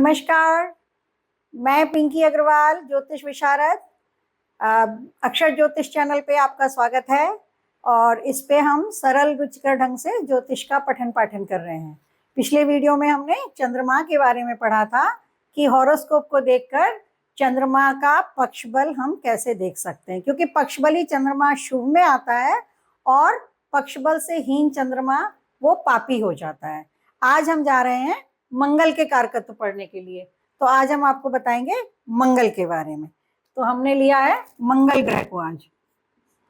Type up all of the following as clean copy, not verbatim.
नमस्कार। मैं पिंकी अग्रवाल, ज्योतिष विशारद। अक्षर ज्योतिष चैनल पे आपका स्वागत है और इस पे हम सरल रुचिकर ढंग से ज्योतिष का पठन पाठन कर रहे हैं। पिछले वीडियो में हमने चंद्रमा के बारे में पढ़ा था कि हॉरोस्कोप को देखकर चंद्रमा का पक्ष बल हम कैसे देख सकते हैं, क्योंकि पक्ष बल ही चंद्रमा शुभ में आता है और पक्ष बल से हीन चंद्रमा वो पापी हो जाता है। आज हम जा रहे हैं मंगल के कारकत्व पढ़ने के लिए, तो आज हम आपको बताएंगे मंगल के बारे में। तो हमने लिया है मंगल ग्रह को आज।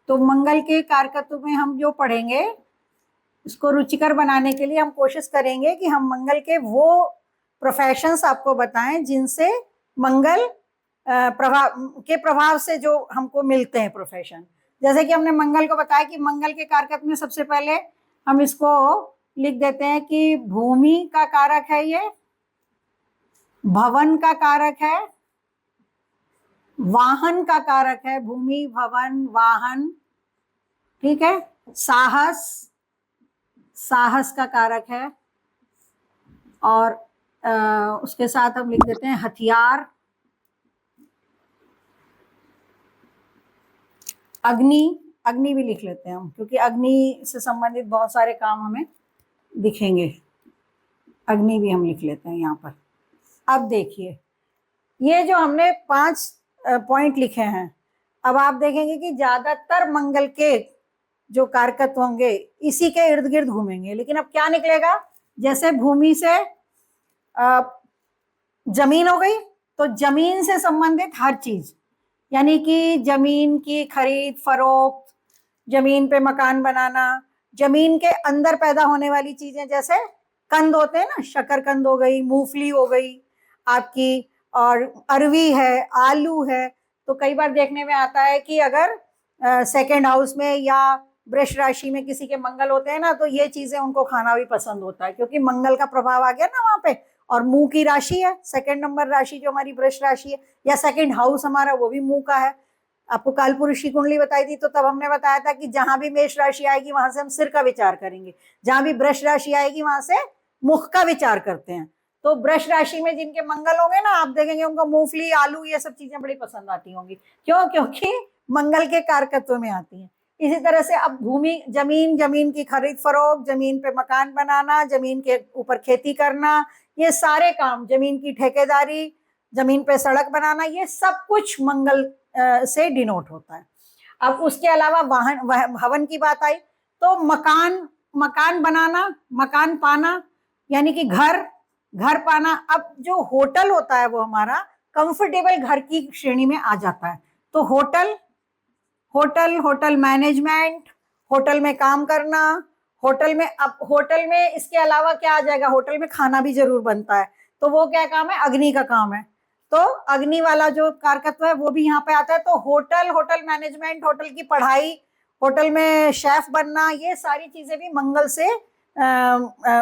तो मंगल के कारकत्व में हम जो पढ़ेंगे इसको रुचिकर बनाने के लिए हम कोशिश करेंगे कि हम मंगल के वो प्रोफेशंस आपको बताएं जिनसे मंगल प्रभाव से जो हमको मिलते हैं प्रोफेशन। जैसे कि हमने मंगल को बताया कि मंगल के कारकत्व में सबसे पहले हम इसको लिख देते हैं कि भूमि का कारक है, ये भवन का कारक है, वाहन का कारक है, भूमि भवन वाहन, ठीक है। साहस का कारक है और उसके साथ हम लिख देते हैं हथियार, अग्नि भी लिख लेते हैं हम, क्योंकि अग्नि से संबंधित बहुत सारे काम हमें दिखेंगे। अग्नि भी हम लिख लेते हैं यहाँ पर। अब देखिए, ये जो हमने 5 पॉइंट लिखे हैं, अब आप देखेंगे कि ज्यादातर मंगल के जो कारकत्व होंगे इसी के इर्द गिर्द घूमेंगे। लेकिन अब क्या निकलेगा, जैसे भूमि से जमीन हो गई, तो जमीन से संबंधित हर चीज, यानी कि जमीन की खरीद फरोख्त, जमीन पे मकान बनाना, जमीन के अंदर पैदा होने वाली चीजें, जैसे कंद होते हैं ना, शकरकंद हो गई, मूंगफली हो गई आपकी, और अरवी है, आलू है। तो कई बार देखने में आता है कि अगर सेकंड हाउस में या वृष राशि में किसी के मंगल होते हैं ना, तो ये चीजें उनको खाना भी पसंद होता है, क्योंकि मंगल का प्रभाव आ गया ना वहां पे। और मुंह की राशि है, सेकंड नंबर राशि जो हमारी वृष राशि है, या सेकंड हाउस हमारा वो भी मुंह का है। आपको कालपुरुष की कुंडली बताई थी, तो तब हमने बताया था कि जहां भी मेष राशि आएगी वहां से हम सिर का विचार करेंगे, जहां भी वृष राशि आएगी वहां से मुख का विचार करते हैं। तो वृष राशि में जिनके मंगल होंगे ना, आप देखेंगे उनको मूंगफली आलू ये सब चीजें बड़ी पसंद आती होंगी। क्यों? क्योंकि मंगल के कारकत्व में आती हैं। इसी तरह से अब भूमि, जमीन की खरीद फरोख्त, जमीन पे मकान बनाना, जमीन के ऊपर खेती करना, ये सारे काम, जमीन की ठेकेदारी, जमीन पे सड़क बनाना, ये सब कुछ मंगल से डिनोट होता है। अब उसके अलावा भवन की बात आई, तो मकान बनाना, मकान पाना, यानी कि घर पाना। अब जो होटल होता है वो हमारा कंफर्टेबल घर की श्रेणी में आ जाता है। तो होटल मैनेजमेंट, होटल में काम करना, होटल में इसके अलावा क्या आ जाएगा, होटल में खाना भी जरूर बनता है, तो वो क्या काम है, अग्नि का काम है। तो अग्नि वाला जो कारकत्व है वो भी यहाँ पे आता है। तो होटल मैनेजमेंट, होटल की पढ़ाई, होटल में शेफ बनना, ये सारी चीजें भी मंगल से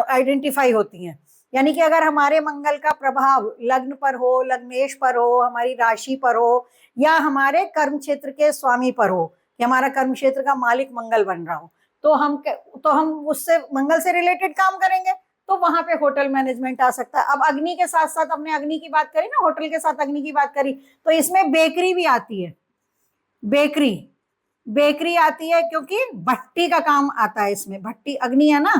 आइडेंटिफाई होती हैं। यानी कि अगर हमारे मंगल का प्रभाव लग्न पर हो, लग्नेश पर हो, हमारी राशि पर हो, या हमारे कर्म क्षेत्र के स्वामी पर हो, कि हमारा कर्म क्षेत्र का मालिक मंगल बन रहा हो, तो हम उससे मंगल से रिलेटेड काम करेंगे, तो वहां पे होटल मैनेजमेंट आ सकता है। अब अग्नि के साथ साथ, हमने अग्नि की बात करी ना, होटल के साथ अग्नि की बात करी, तो इसमें बेकरी भी आती है। बेकरी आती है क्योंकि भट्टी का काम आता है इसमें। भट्टी, अग्नि है ना,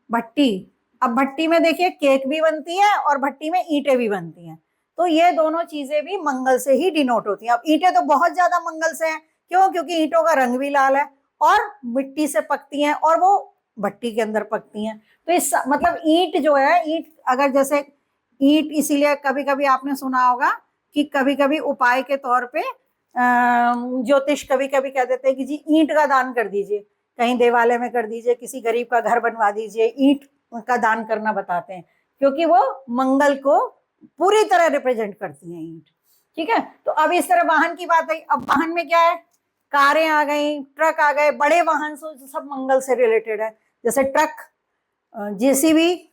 भट्टी। अब भट्टी में देखिए केक भी बनती है और भट्टी में ईंटें भी बनती हैं, तो ये दोनों चीजें भी मंगल से ही डिनोट होती हैं। अब ईंटें तो बहुत ज्यादा मंगल से हैं, क्यों? क्योंकि ईंटों का रंग भी लाल है और मिट्टी से पकती हैं और वो भट्टी के अंदर पकती हैं। तो इस मतलब ईंट जो है, ईंट अगर जैसे ईंट, इसीलिए कभी कभी आपने सुना होगा कि कभी कभी उपाय के तौर पे ज्योतिष कभी कभी कह देते हैं कि जी ईंट का दान कर दीजिए, कहीं देवालय में कर दीजिए, किसी गरीब का घर बनवा दीजिए, ईंट का दान करना बताते हैं, क्योंकि वो मंगल को पूरी तरह रिप्रेजेंट करती हैं ईंट। ठीक है। तो अब इस तरह वाहन की बात आई। अब वाहन में क्या है, कारें आ गई, ट्रक आ गए, बड़े वाहन सब मंगल से रिलेटेड है, जैसे ट्रक, जेसीबी,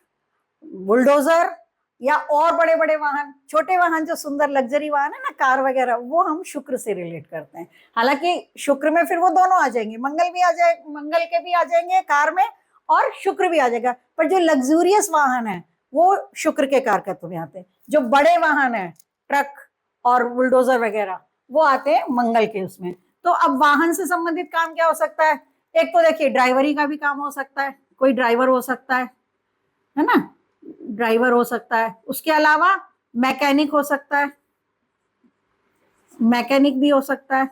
बुलडोजर, या और बड़े बड़े वाहन। छोटे वाहन जो सुंदर लग्जरी वाहन है ना, कार वगैरह, वो हम शुक्र से रिलेट करते हैं। हालांकि शुक्र में फिर वो दोनों आ जाएंगे, मंगल के भी आ जाएंगे कार में, और शुक्र भी आ जाएगा। पर जो लग्जूरियस वाहन है वो शुक्र के कारकत्व में आते हैं। जो बड़े वाहन है, ट्रक और बुलडोजर वगैरह, वो आते हैं मंगल के उसमें। तो अब वाहन से संबंधित काम क्या हो सकता है? एक तो देखिए ड्राइवरी का भी काम हो सकता है, कोई ड्राइवर हो सकता है ना, ड्राइवर हो सकता है। उसके अलावा मैकेनिक हो सकता है, मैकेनिक भी हो सकता है,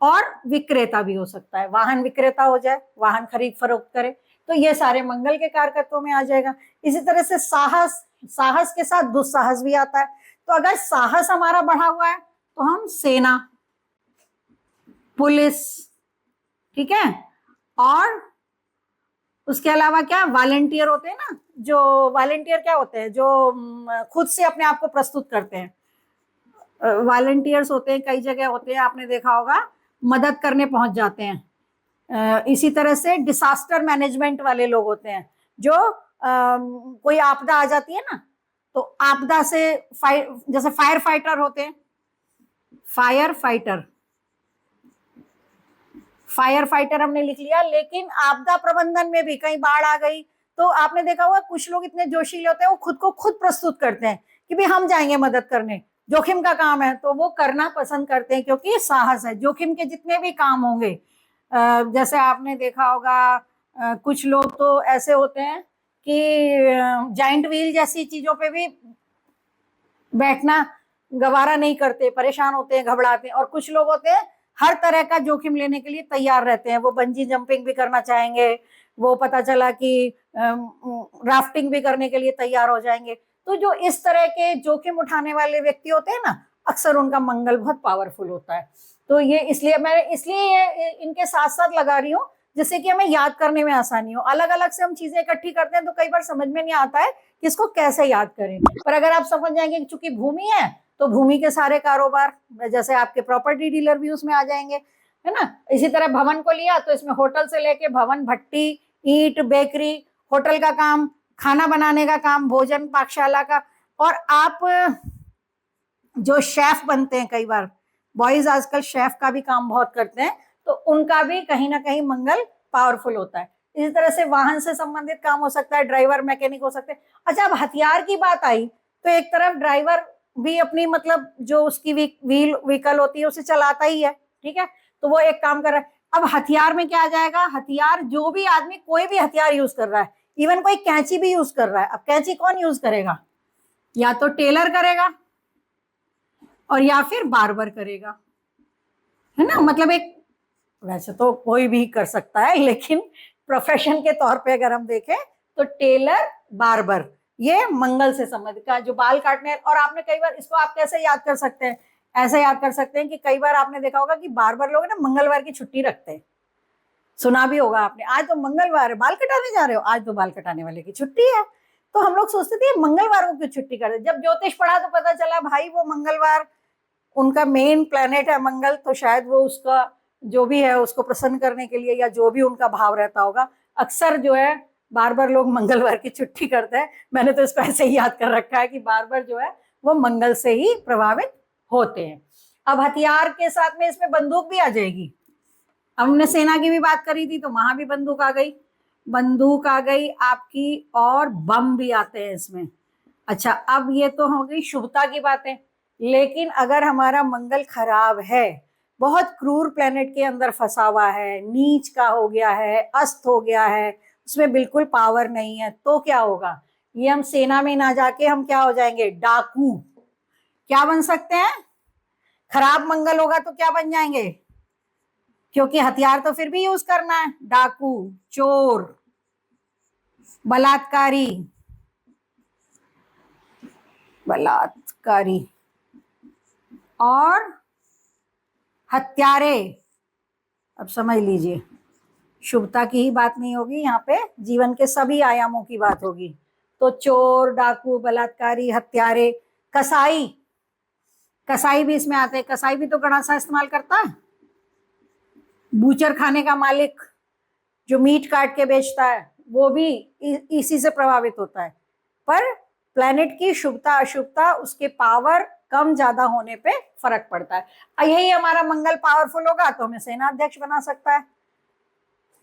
और विक्रेता भी हो सकता है, वाहन विक्रेता हो जाए, वाहन खरीद फरोख्त करे, तो ये सारे मंगल के कारकत्वों में आ जाएगा। इसी तरह से साहस, साहस के साथ दुस्साहस भी आता है। तो अगर साहस हमारा बढ़ा हुआ है तो हम सेना, पुलिस, ठीक है, और उसके अलावा क्या वॉलंटियर होते हैं ना, जो वॉलंटियर क्या होते हैं, जो खुद से अपने आप को प्रस्तुत करते हैं, वॉलंटियर्स होते हैं, कई जगह होते हैं, आपने देखा होगा, मदद करने पहुंच जाते हैं। इसी तरह से डिसास्टर मैनेजमेंट वाले लोग होते हैं, जो कोई आपदा आ जाती है ना, तो आपदा से जैसे फायर फाइटर होते हैं, फायर फाइटर, फायर फाइटर हमने लिख लिया। लेकिन आपदा प्रबंधन में भी कहीं बाढ़ आ गई तो आपने देखा होगा कुछ लोग इतने जोशीले होते हैं, वो खुद को खुद प्रस्तुत करते हैं कि भाई हम जाएंगे मदद करने, जोखिम का काम है, तो वो करना पसंद करते हैं, क्योंकि साहस है। जोखिम के जितने भी काम होंगे, जैसे आपने देखा होगा, कुछ लोग तो ऐसे होते हैं कि जाइंट व्हील जैसी चीजों पे भी बैठना गवारा नहीं करते, परेशान होते हैं, घबराते हैं। और कुछ लोग होते हैं हर तरह का जोखिम लेने के लिए तैयार रहते हैं, वो बंजी जंपिंग भी करना चाहेंगे, वो पता चला कि राफ्टिंग भी करने के लिए तैयार हो जाएंगे। तो जो इस तरह के जोखिम उठाने वाले व्यक्ति होते हैं ना, अक्सर उनका मंगल बहुत पावरफुल होता है। तो ये इसलिए मैं ये इनके साथ साथ लगा रही हूँ, जिससे कि हमें याद करने में आसानी हो। अलग अलग से हम चीजें इकट्ठी करते हैं तो कई बार समझ में नहीं आता है कि इसको कैसे याद करें। पर अगर आप समझ जाएंगे कि चूंकि भूमि है तो भूमि के सारे कारोबार, जैसे आपके प्रॉपर्टी डीलर भी उसमें आ जाएंगे, है ना। इसी तरह भवन को लिया तो इसमें होटल से लेके भवन, भट्टी, ईंट, बेकरी, होटल का काम, खाना बनाने का काम, भोजन पाकशाला का, और आप जो शेफ बनते हैं, कई बार बॉयज आजकल शेफ का भी काम बहुत करते हैं, तो उनका भी कहीं ना कहीं मंगल पावरफुल होता है। इसी तरह से वाहन से संबंधित काम हो सकता है, ड्राइवर, मैकेनिक हो सकते हैं। अच्छा, अब हथियार की बात आई तो एक तरफ ड्राइवर भी अपनी मतलब जो उसकी व्हीकल होती है उसे चलाता ही है, ठीक है, तो वो एक काम कर रहा है। अब हथियार में क्या आ जाएगा? हथियार जो भी आदमी कोई भी हथियार यूज कर रहा है, इवन कोई कैंची भी यूज कर रहा है। अब कैंची कौन यूज करेगा? या तो टेलर करेगा और या फिर बार्बर करेगा, है ना। मतलब एक, वैसे तो कोई भी कर सकता है, लेकिन प्रोफेशन के तौर पे अगर हम देखें तो टेलर, बार्बर, ये मंगल से संबंधित का जो बाल काटने। और आपने कई बार इसको आप कैसे याद कर सकते हैं? ऐसे याद कर सकते हैं कि कई बार आपने देखा होगा कि बार्बर लोग ना मंगलवार की छुट्टी रखते हैं, सुना भी होगा आपने, आज तो मंगलवार है, बाल कटाने जा रहे हो, आज तो बाल कटाने वाले की छुट्टी है। तो हम लोग सोचते थे मंगलवार को क्यों छुट्टी कर दे। जब ज्योतिष पढ़ा तो पता चला भाई वो मंगलवार उनका मेन प्लेनेट है मंगल, तो शायद वो उसका जो भी है उसको प्रसन्न करने के लिए, या जो भी उनका भाव रहता होगा, अक्सर जो है बार बार लोग मंगलवार की छुट्टी करते हैं। मैंने तो इसको ऐसे ही याद कर रखा है कि बार बार जो है वो मंगल से ही प्रभावित होते हैं। अब हथियार के साथ में इसमें बंदूक भी आ जाएगी। हमने सेना की भी बात करी थी तो वहां भी बंदूक आ गई, बंदूक आ गई आपकी, और बम भी आते हैं इसमें। अच्छा, अब ये तो हो गई शुभता की बातें। लेकिन अगर हमारा मंगल खराब है, बहुत क्रूर प्लेनेट के अंदर फंसा हुआ है, नीच का हो गया है, अस्त हो गया है, उसमें बिल्कुल पावर नहीं है, तो क्या होगा? ये हम सेना में ना जाके हम क्या हो जाएंगे? डाकू। क्या बन सकते हैं? खराब मंगल होगा तो क्या बन जाएंगे? क्योंकि हथियार तो फिर भी यूज करना है, डाकू, चोर, बलात्कारी, बलात्कारी और हत्यारे। अब समझ लीजिए, शुभता की ही बात नहीं होगी यहाँ पे, जीवन के सभी आयामों की बात होगी। तो चोर, डाकू, बलात्कारी, हत्यारे, कसाई, कसाई भी इसमें आते हैं। कसाई भी तो गणासा इस्तेमाल करता है। बूचर खाने का मालिक जो मीट काट के बेचता है, वो भी इसी से प्रभावित होता है। पर प्लेनेट की शुभता अशुभता, उसके पावर कम ज्यादा होने पे फर्क पड़ता है। यही हमारा मंगल पावरफुल होगा तो हमें सेना अध्यक्ष बना सकता है,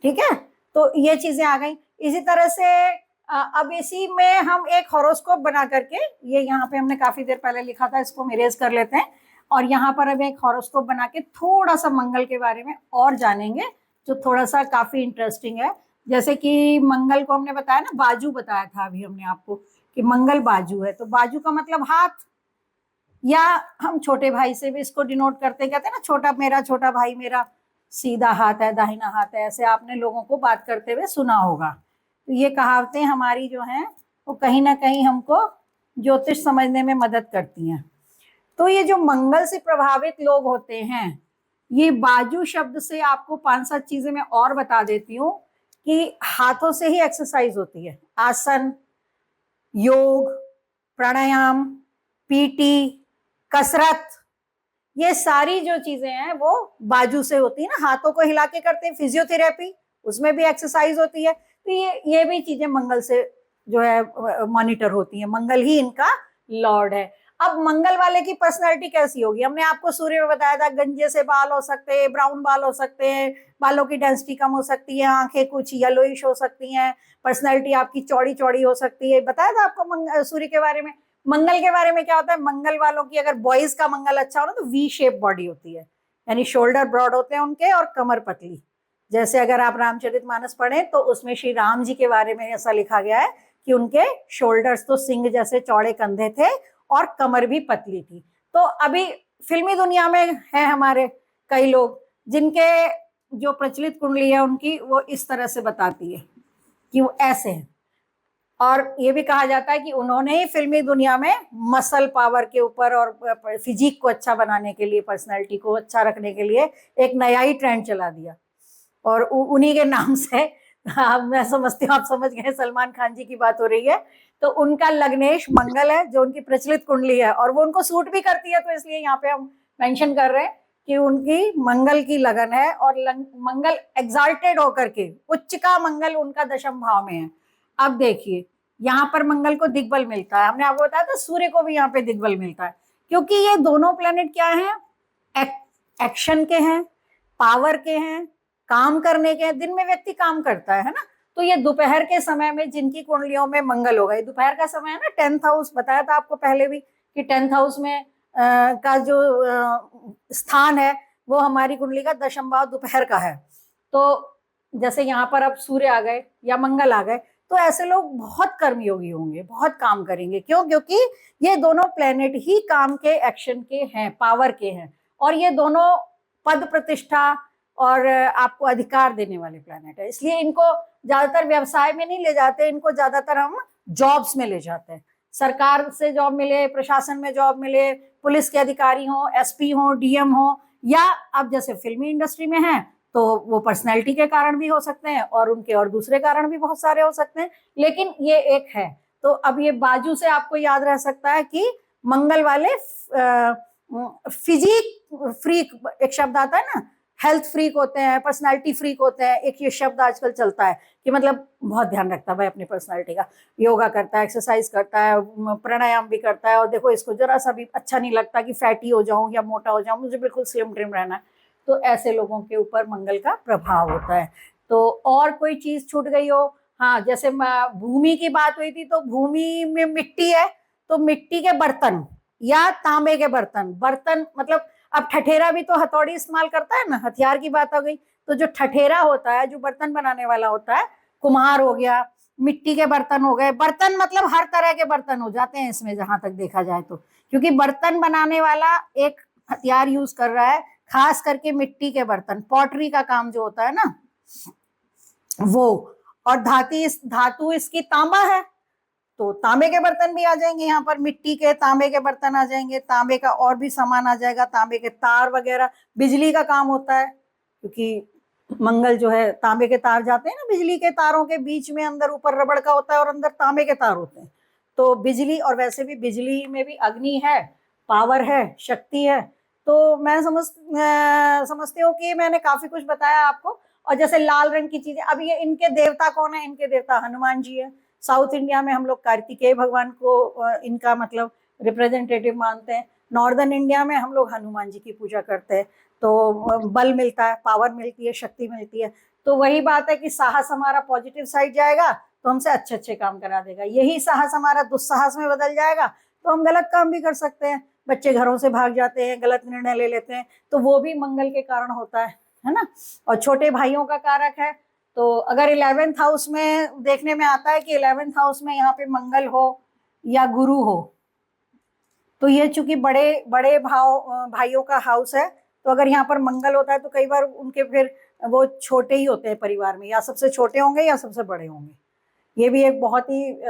ठीक है। तो ये चीजें आ गई। इसी तरह से अब इसी में हम एक हॉरोस्कोप बना करके, ये यहाँ पे हमने काफी देर पहले लिखा था, इसको हम इरेज कर लेते हैं, और यहाँ पर अब एक हॉरोस्कोप बना के थोड़ा सा मंगल के बारे में और जानेंगे, जो थोड़ा सा काफी इंटरेस्टिंग है। जैसे कि मंगल को हमने बताया ना, बाजू बताया था अभी हमने आपको कि मंगल बाजू है, तो बाजू का मतलब हाथ, या हम छोटे भाई से भी इसको डिनोट करते, कहते हैं ना छोटा भाई मेरा सीधा हाथ है, दाहिना हाथ है, ऐसे आपने लोगों को बात करते हुए सुना होगा। तो ये कहावतें हमारी जो हैं वो कहीं ना कहीं हमको ज्योतिष समझने में मदद करती हैं। तो ये जो मंगल से प्रभावित लोग होते हैं, ये बाजू शब्द से आपको 5-7 चीजें मैं और बता देती हूँ कि हाथों से ही एक्सरसाइज होती है, आसन, योग, प्राणायाम, पीटी, कसरत, ये सारी जो चीजें हैं वो बाजू से होती है ना, हाथों को हिला के करते हैं। फिजियोथेरेपी, उसमें भी एक्सरसाइज होती है। तो ये भी चीजें मंगल से जो है मॉनिटर होती हैं, मंगल ही इनका लॉर्ड है। अब मंगल वाले की पर्सनैलिटी कैसी होगी? हमने आपको सूर्य में बताया था, गंजे से बाल हो सकते हैं, ब्राउन बाल हो सकते हैं, बालों की डेंसिटी कम हो सकती है, आंखें कुछ येलोइश हो सकती हैं, पर्सनैलिटी आपकी चौड़ी चौड़ी हो सकती है, बताया था आपको सूर्य के बारे में। मंगल के बारे में क्या होता है, मंगल वालों की अगर बॉयज का मंगल अच्छा हो ना तो वी शेप बॉडी होती है, यानी शोल्डर ब्रॉड होते हैं उनके और कमर पतली। जैसे अगर आप रामचरितमानस पढ़ें तो उसमें श्री राम जी के बारे में ऐसा लिखा गया है कि उनके शोल्डर्स तो सिंह जैसे चौड़े कंधे थे और कमर भी पतली थी। तो अभी फिल्मी दुनिया में है हमारे कई लोग जिनके जो प्रचलित कुंडली है उनकी वो इस तरह से बताती है कि वो ऐसे हैं, और ये भी कहा जाता है कि उन्होंने ही फिल्मी दुनिया में मसल पावर के ऊपर और फिजिक को अच्छा बनाने के लिए, पर्सनैलिटी को अच्छा रखने के लिए एक नया ही ट्रेंड चला दिया, और उन्हीं के नाम से मैं समझती हूँ आप समझ गए, सलमान खान जी की बात हो रही है। तो उनका लग्नेश मंगल है जो उनकी प्रचलित कुंडली है, और वो उनको सूट भी करती है, तो इसलिए यहाँ पे हम मेंशन कर रहे हैं कि उनकी मंगल की लगन है, और मंगल एग्जाल्टेड होकर के, उच्च का मंगल उनका दशम भाव में है। अब देखिए यहाँ पर मंगल को दिग्बल मिलता है, हमने आपको बताया था सूर्य को भी यहाँ पे दिग्बल मिलता है, क्योंकि ये दोनों प्लेनेट क्या हैं, एक्शन के हैं, पावर के हैं, काम करने के हैं। दिन में व्यक्ति काम करता है ना, तो ये दोपहर के समय में जिनकी कुंडलियों में मंगल होगा, ये दोपहर का समय है ना, 10th हाउस बताया था आपको पहले भी कि 10th हाउस में का जो स्थान है वो हमारी कुंडली का दशम भाव दोपहर का है। तो जैसे यहाँ पर अब सूर्य आ गए या मंगल आ गए, तो ऐसे लोग बहुत कर्मयोगी होंगे, बहुत काम करेंगे। क्यों? क्योंकि ये दोनों प्लेनेट ही काम के, एक्शन के हैं, पावर के हैं, और ये दोनों पद प्रतिष्ठा और आपको अधिकार देने वाले प्लेनेट है। इसलिए इनको ज्यादातर व्यवसाय में नहीं ले जाते, इनको ज्यादातर हम जॉब्स में ले जाते हैं। सरकार से जॉब मिले, प्रशासन में जॉब मिले, पुलिस के अधिकारी हो, एसपी हो, डीएम हो, या अब जैसे फिल्मी इंडस्ट्री में है तो वो पर्सनैलिटी के कारण भी हो सकते हैं, और उनके और दूसरे कारण भी बहुत सारे हो सकते हैं, लेकिन ये एक है। तो अब ये बाजू से आपको याद रह सकता है कि मंगल वाले फिजिक फ्रीक, एक शब्द आता है ना, हेल्थ फ्रीक होते हैं, पर्सनालिटी फ्रीक होते हैं, एक ये शब्द आजकल चलता है कि मतलब बहुत ध्यान रखता है भाई अपनी पर्सनालिटी का, योगा करता है, एक्सरसाइज करता है, प्राणायाम भी करता है, और देखो इसको जरा सा भी अच्छा नहीं लगता कि फैटी हो जाऊं या मोटा हो जाऊं, मुझे बिल्कुल स्लिम ट्रिम रहना है। तो ऐसे लोगों के ऊपर मंगल का प्रभाव होता है। तो और कोई चीज छूट गई हो? हाँ, जैसे भूमि की बात हुई थी, तो भूमि में मिट्टी है, तो मिट्टी के बर्तन या तांबे के बर्तन, बर्तन मतलब अब ठठेरा भी तो हथौड़ी इस्तेमाल करता है ना, हथियार की बात हो गई। तो जो ठठेरा होता है, जो बर्तन बनाने वाला होता है, कुम्हार हो गया, मिट्टी के बर्तन हो गए, बर्तन मतलब हर तरह के बर्तन हो जाते हैं इसमें जहां तक देखा जाए तो, क्योंकि बर्तन बनाने वाला एक हथियार यूज कर रहा है, खास करके मिट्टी के बर्तन, पॉटरी का काम जो होता है ना वो, और धातु इसकी तांबा है, तो तांबे के बर्तन भी आ जाएंगे यहाँ पर, मिट्टी के तांबे के बर्तन आ जाएंगे, तांबे का और भी सामान आ जाएगा, तांबे के तार वगैरह, बिजली का काम होता है, क्योंकि मंगल जो है, तांबे के तार जाते हैं ना, बिजली के तारों के बीच में अंदर ऊपर रबड़ का होता है और अंदर तांबे के तार होते हैं, तो बिजली, और वैसे भी बिजली में भी अग्नि है, पावर है, शक्ति है। तो मैं समझती हूँ कि मैंने काफी कुछ बताया आपको। और जैसे लाल रंग की चीजें, अब ये इनके देवता कौन है? इनके देवता हनुमान जी है। साउथ इंडिया में हम लोग कार्तिकेय भगवान को इनका मतलब रिप्रेजेंटेटिव मानते हैं, नॉर्दर्न इंडिया में हम लोग हनुमान जी की पूजा करते हैं। तो बल मिलता है, पावर मिलती है, शक्ति मिलती है। तो वही बात है कि साहस हमारा पॉजिटिव साइड जाएगा तो हमसे अच्छे अच्छे काम करा देगा। यही साहस हमारा दुस्साहस में बदल जाएगा तो हम गलत काम भी कर सकते हैं। बच्चे घरों से भाग जाते हैं, गलत निर्णय ले लेते हैं, तो वो भी मंगल के कारण होता है ना। और छोटे भाइयों का कारक है, तो अगर 11th हाउस में देखने में आता है कि 11th हाउस में यहाँ पे मंगल हो या गुरु हो, तो ये चूंकि बड़े बड़े भाइयों का हाउस है, तो अगर यहाँ पर मंगल होता है तो कई बार उनके फिर वो छोटे ही होते हैं परिवार में, या सबसे छोटे होंगे या सबसे बड़े होंगे। ये भी एक बहुत ही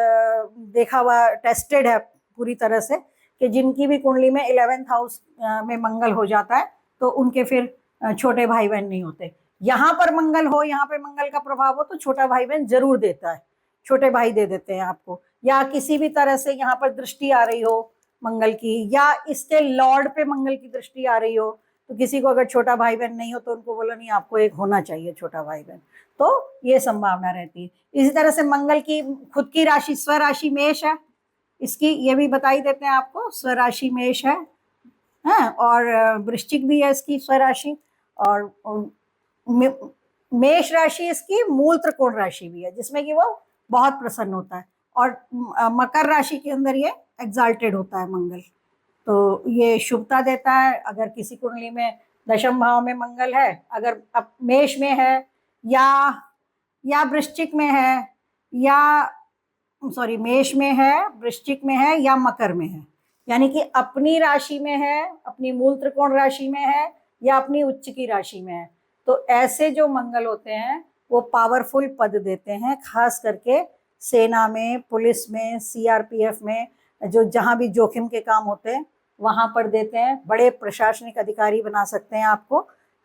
देखा हुआ टेस्टेड है पूरी तरह से कि जिनकी भी कुंडली में 11th हाउस में मंगल हो जाता है तो उनके फिर छोटे भाई बहन नहीं होते। यहाँ पर मंगल हो, यहाँ पे मंगल का प्रभाव हो तो छोटा भाई बहन जरूर देता है, छोटे भाई दे देते हैं आपको। या किसी भी तरह से यहाँ पर दृष्टि आ रही हो मंगल की, या इसके लॉर्ड पे मंगल की दृष्टि आ रही हो, तो किसी को अगर छोटा भाई बहन नहीं हो तो उनको बोलो नहीं आपको एक होना चाहिए छोटा भाई बहन, तो ये संभावना रहती है। इसी तरह से मंगल की खुद की राशि स्वराशि मेष है, इसकी ये भी बताई देते हैं आपको, स्वराशि मेष है, और वृश्चिक भी है इसकी स्वराशि, और मेष राशि इसकी मूल त्रिकोण राशि भी है जिसमें कि वो बहुत प्रसन्न होता है, और मकर राशि के अंदर ये एग्जाल्टेड होता है मंगल, तो ये शुभता देता है। अगर किसी कुंडली में दशम भाव में मंगल है, अगर अब मेष में है या वृश्चिक में है, या सॉरी मेष में है, वृश्चिक में है या मकर में है, यानी कि अपनी राशि में है, अपनी मूल त्रिकोण राशि में है या अपनी उच्च की राशि में है, तो ऐसे जो मंगल होते हैं वो पावरफुल पद देते हैं, खास करके सेना में, पुलिस में, सीआरपीएफ में, जो जहाँ भी जोखिम के काम होते हैं वहां पर देते हैं। बड़े प्रशासनिक अधिकारी बना सकते हैं आपको,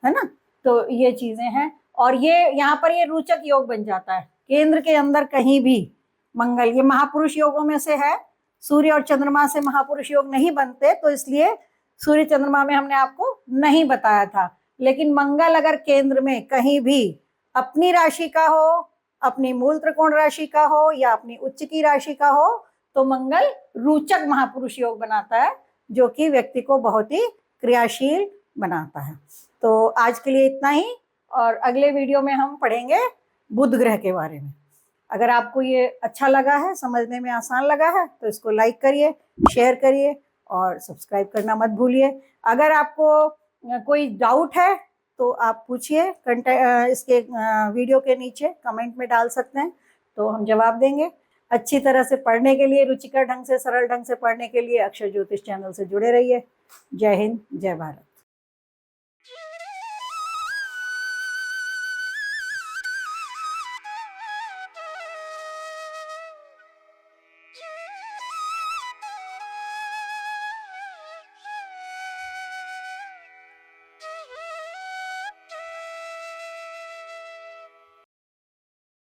है ना। तो ये चीजें हैं, और ये यहाँ पर ये रोचक योग बन जाता है केंद्र के अंदर कहीं भी मंगल, ये महापुरुष योगों में से है। सूर्य और चंद्रमा से महापुरुष योग नहीं बनते, तो इसलिए सूर्य चंद्रमा में हमने आपको नहीं बताया था, लेकिन मंगल अगर केंद्र में कहीं भी अपनी राशि का हो, अपनी मूल त्रिकोण राशि का हो या अपनी उच्च की राशि का हो, तो मंगल रोचक महापुरुष योग बनाता है जो कि व्यक्ति को बहुत ही क्रियाशील बनाता है। तो आज के लिए इतना ही, और अगले वीडियो में हम पढ़ेंगे बुध ग्रह के बारे में। अगर आपको ये अच्छा लगा है, समझने में आसान लगा है, तो इसको लाइक करिए, शेयर करिए और सब्सक्राइब करना मत भूलिए। अगर आपको कोई डाउट है तो आप पूछिए, इसके वीडियो के नीचे कमेंट में डाल सकते हैं, तो हम जवाब देंगे। अच्छी तरह से पढ़ने के लिए, रुचिकर ढंग से, सरल ढंग से पढ़ने के लिए अक्षर ज्योतिष चैनल से जुड़े रहिए। जय हिंद, जय भारत।